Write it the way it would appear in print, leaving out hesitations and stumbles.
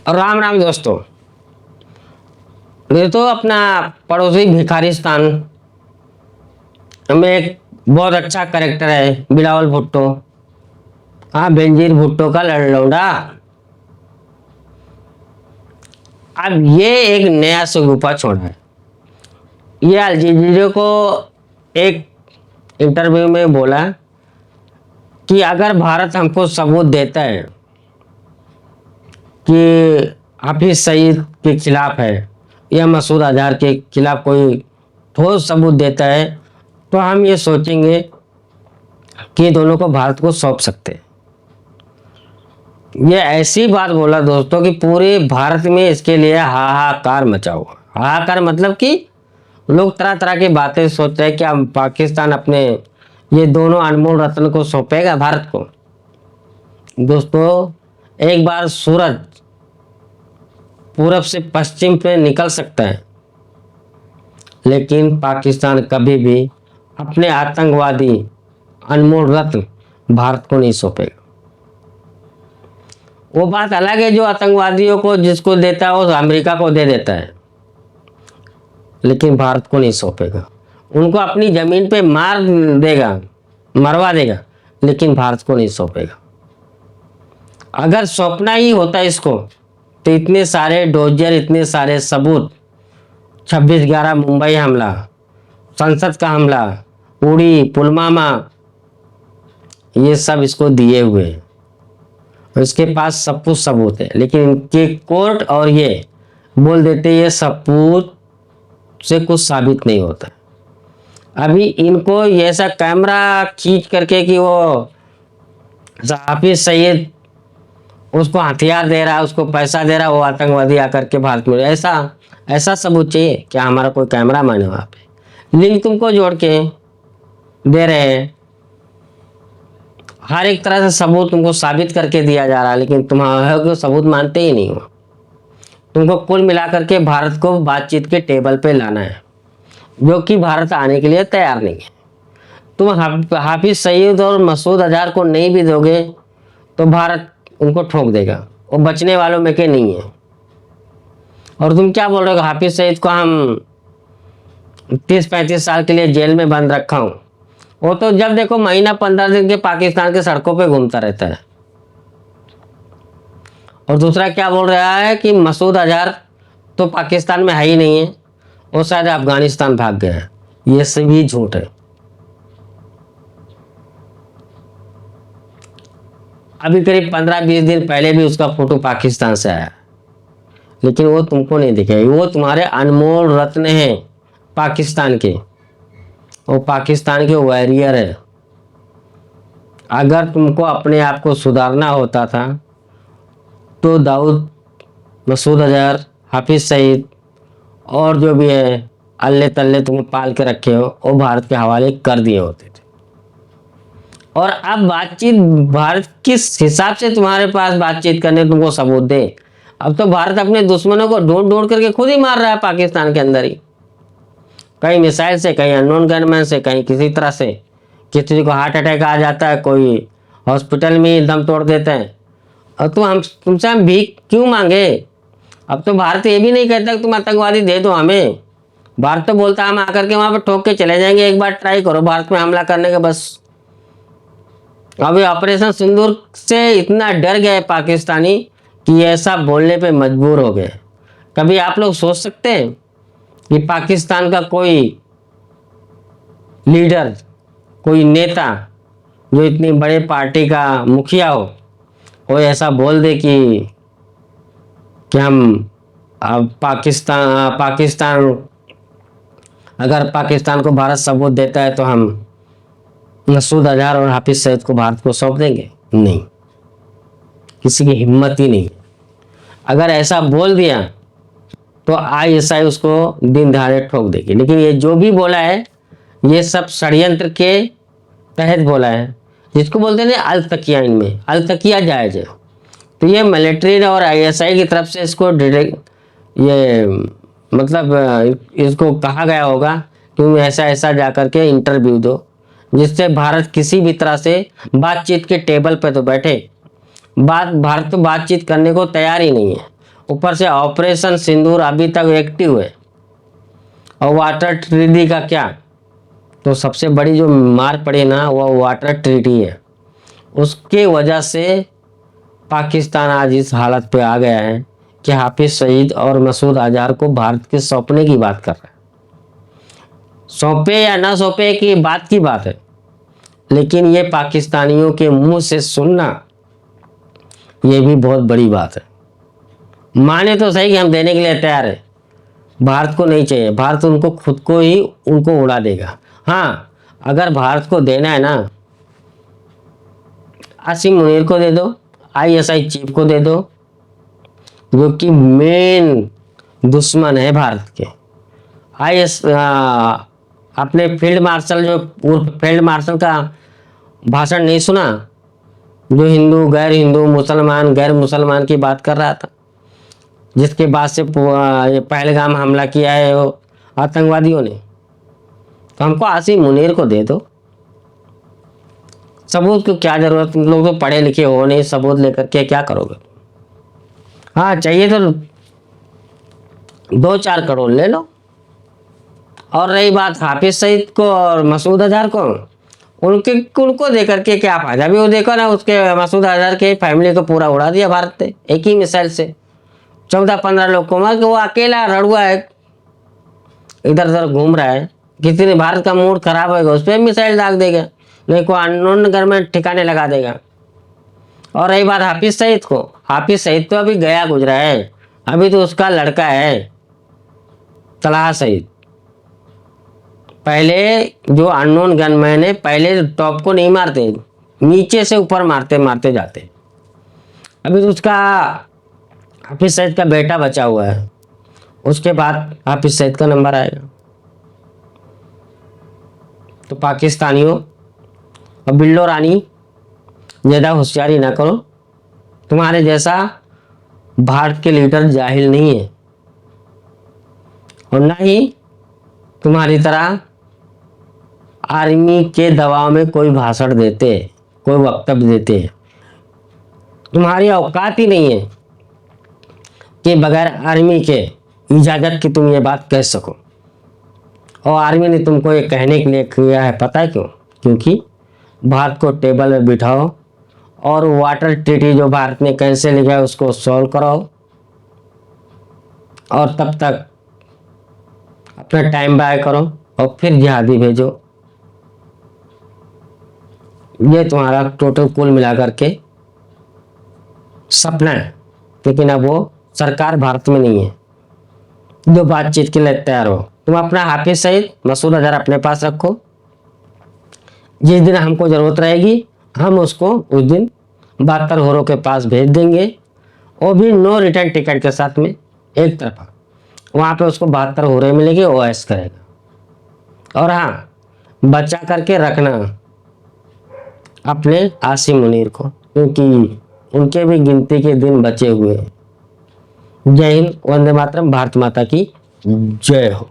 राम राम दोस्तों। ये तो अपना पड़ोसी भिखारिस्तान में एक बहुत अच्छा करेक्टर है बिलावल भुट्टो। हाँ, बेनजीर भुट्टो का लौंडा। अब ये एक नया शगुफा छोड़ा है। ये अल जजीरा को एक इंटरव्यू में बोला कि अगर भारत हमको सबूत देता है कि हाफिज सईद के खिलाफ है या मसूद अजहर के खिलाफ कोई ठोस सबूत देता है, तो हम ये सोचेंगे कि दोनों को भारत को सौंप सकते हैं। ये ऐसी बात बोला दोस्तों कि पूरे भारत में इसके लिए हाहाकार मचा हुआ। हाहाकार मतलब कि लोग तरह तरह की बातें सोच रहे हैं कि हम पाकिस्तान अपने ये दोनों अनमोल रत्न को सौंपेगा भारत को। दोस्तों, एक बार सूरज पूरब से पश्चिम पे निकल सकता है, लेकिन पाकिस्तान कभी भी अपने आतंकवादी अनमोल रत्न भारत को नहीं सौंपेगा। वो बात अलग है जो आतंकवादियों को जिसको देता है वो अमेरिका को दे देता है, लेकिन भारत को नहीं सौंपेगा। उनको अपनी जमीन पे मार देगा, मरवा देगा, लेकिन भारत को नहीं सौंपेगा। अगर सौंपना ही होता इसको तो इतने सारे डोजर, इतने सारे सबूत, 26/11 मुंबई हमला, संसद का हमला, उड़ी, पुलवामा, ये सब इसको दिए हुए हैं और इसके पास सब कुछ सबूत है, लेकिन इनके कोर्ट और ये बोल देते ये सबूत से कुछ साबित नहीं होता। अभी इनको ये ऐसा कैमरा खींच करके कि वो हाफिज सईद उसको हथियार दे रहा है, उसको पैसा दे रहा है, वो आतंकवादी आकर के भारत में, ऐसा ऐसा सबूत चाहिए क्या? हमारा कोई कैमरा मैन है वहाँ पे, लिंक तुमको जोड़ के दे रहे हैं, हर एक तरह से सबूत तुमको साबित करके दिया जा रहा है, लेकिन तुम्हारे सबूत मानते ही नहीं हो। तुमको कुल मिलाकर के भारत को बातचीत के टेबल पे लाना है, जो कि भारत आने के लिए तैयार नहीं है। तुम हाफिज सईद और मसूद अजहर को नहीं भी दोगे तो भारत उनको ठोक देगा, वो बचने वालों में के नहीं है। और तुम क्या बोल रहे हो? हाफिज सईद को हम 30-35 साल के लिए जेल में बंद रखा हूं। वो तो जब देखो महीना 15 दिन के पाकिस्तान के सड़कों पे घूमता रहता है। और दूसरा क्या बोल रहा है कि मसूद अजहर तो पाकिस्तान में है ही नहीं है, वो शायद अफगानिस्तान भाग गया है। ये सभी झूठ है। अभी करीब 15-20 दिन पहले भी उसका फोटो पाकिस्तान से आया, लेकिन वो तुमको नहीं दिखेगा। वो तुम्हारे अनमोल रत्न हैं पाकिस्तान के, वो पाकिस्तान के वॉरियर है। अगर तुमको अपने आप को सुधारना होता था तो दाऊद, मसूद अजहर, हाफिज सईद और जो भी है अल्ले तल्ले तुम पाल के रखे हो, वो भारत के हवाले कर दिए होते थे। और अब बातचीत भारत किस हिसाब से तुम्हारे पास बातचीत करने तुमको सबूत दे? अब तो भारत अपने दुश्मनों को ढूंढ ढूंढ करके खुद ही मार रहा है पाकिस्तान के अंदर ही, कहीं मिसाइल से, कहीं अननोन गनमैन से, कहीं किसी तरह से। किसी को हार्ट अटैक आ जाता है, कोई हॉस्पिटल में ही दम तोड़ देते हैं। और तुमसे हम भीख क्यों मांगे? अब तो भारत ये भी नहीं कहता कि तुम आतंकवादी दे दो हमें। भारत तो बोलता है हम आकर के वहां पर ठोक के चले जाएंगे, एक बार ट्राई करो भारत में हमला करने का बस। अभी ऑपरेशन सिंदूर से इतना डर गए पाकिस्तानी कि ऐसा बोलने पे मजबूर हो गए। कभी आप लोग सोच सकते हैं कि पाकिस्तान का कोई लीडर, कोई नेता जो इतनी बड़े पार्टी का मुखिया हो, वो ऐसा बोल दे कि हम पाकिस्तान अगर पाकिस्तान को भारत सबूत देता है तो हम मसूद अजहर और हाफिज सईद को भारत को सौंप देंगे? नहीं, किसी की हिम्मत ही नहीं। अगर ऐसा बोल दिया तो ISI उसको दिन दहाड़े ठोक देगी। लेकिन ये जो भी बोला है ये सब षड्यंत्र के तहत बोला है, जिसको बोलते हैं अलतकिया। इनमें अलतकिया जायज है। तो ये मिलिट्री और ISI की तरफ से इसको ये मतलब इसको कहा गया होगा कि तुम ऐसा ऐसा जाकर के इंटरव्यू दो, जिससे भारत किसी भी तरह से बातचीत के टेबल पे तो बैठे। भारत तो बातचीत करने को तैयार ही नहीं है। ऊपर से ऑपरेशन सिंदूर अभी तक एक्टिव है। और वाटर ट्रीटी का क्या, तो सबसे बड़ी जो मार पड़ी ना वो वाटर ट्रीटी है। उसके वजह से पाकिस्तान आज इस हालत पे आ गया है कि हाफिज सईद और मसूद अजहर को भारत के सौंपने की बात कर रहा है। सौंपे या ना सौंपे की बात की बात है, लेकिन ये पाकिस्तानियों के मुंह से सुनना ये भी बहुत बड़ी बात है। माने तो सही कि हम देने के लिए तैयार है, भारत को नहीं चाहिए, भारत उनको खुद को ही उनको उड़ा देगा। हाँ, अगर भारत को देना है ना, आसिम मुनीर को दे दो, आईएसआई चीफ को दे दो, जो कि मेन दुश्मन है भारत के। अपने फील्ड मार्शल जो फील्ड मार्शल का भाषण नहीं सुना, जो हिंदू मुसलमान गैर मुसलमान की बात कर रहा था, जिसके बाद से ये पहलगाम हमला किया है वो आतंकवादियों ने। तो हमको आसिम मुनीर को दे दो। सबूत को क्या जरूरत, तुम लोग तो पढ़े लिखे हो नहीं, सबूत लेकर के क्या करोगे। हाँ चाहिए तो 2-4 करोड़ ले लो। और रही बात हाफिज सईद को और मसूद अजहर को, उनको देकर के क्या फायदा। भी वो देखो ना, उसके मसूद अजहर के फैमिली को पूरा उड़ा दिया भारत ने एक ही मिसाइल से। 14-15 लोग को मार के वो अकेला रड़ुआ है, इधर उधर घूम रहा है। किसी ने भारत का मूड खराब होगा उस पर मिसाइल दाग देगा, नहीं को अननोन गवर्नमेंट ठिकाने लगा देगा। और रही बात हाफिज सईद को, हाफिज सईद तो अभी गया गुजरा है, अभी तो उसका लड़का है तलहा सईद। पहले जो अननोन गनमैन है, पहले टॉप को नहीं मारते, नीचे से ऊपर मारते मारते जाते। अभी तो उसका हाफिज सईद का बेटा बचा हुआ है, उसके बाद हाफिज सईद का नंबर आएगा। तो पाकिस्तानियों और बिल्लो रानी ज़्यादा होशियारी ना करो। तुम्हारे जैसा भारत के लीडर जाहिल नहीं है, और ना ही तुम्हारी तरह आर्मी के दबाव में कोई भाषण देते, कोई वक्तव्य देते। तुम्हारी औकात ही नहीं है कि बगैर आर्मी के इजाज़त की तुम ये बात कह सको। और आर्मी ने तुमको ये कहने के लिए किया है, पता है क्यों? क्योंकि भारत को टेबल में बिठाओ और वाटर ट्रीटी जो भारत ने कैंसिल किया उसको सॉल्व कराओ, और तब तक अपना टाइम बाय करो और फिर जिहादी भेजो। ये तुम्हारा टोटल कुल मिलाकर के सपना है, लेकिन अब वो सरकार भारत में नहीं है जो बातचीत के लिए तैयार हो। तुम अपना हाफिज सईद मसूद अजहर अपने पास रखो, जिस दिन हमको ज़रूरत रहेगी हम उसको उस दिन 72 होरों के पास भेज देंगे, वो भी नो रिटर्न टिकट के साथ में, एक तरफा। वहाँ पे उसको 72 होरे मिलेंगे, वो ऐश करेगा। और हाँ, बचा करके रखना अपने आसिम मुनीर को, क्योंकि उनके भी गिनती के दिन बचे हुए हैं। जय हिंद, वंदे मातरम, भारत माता की जय हो।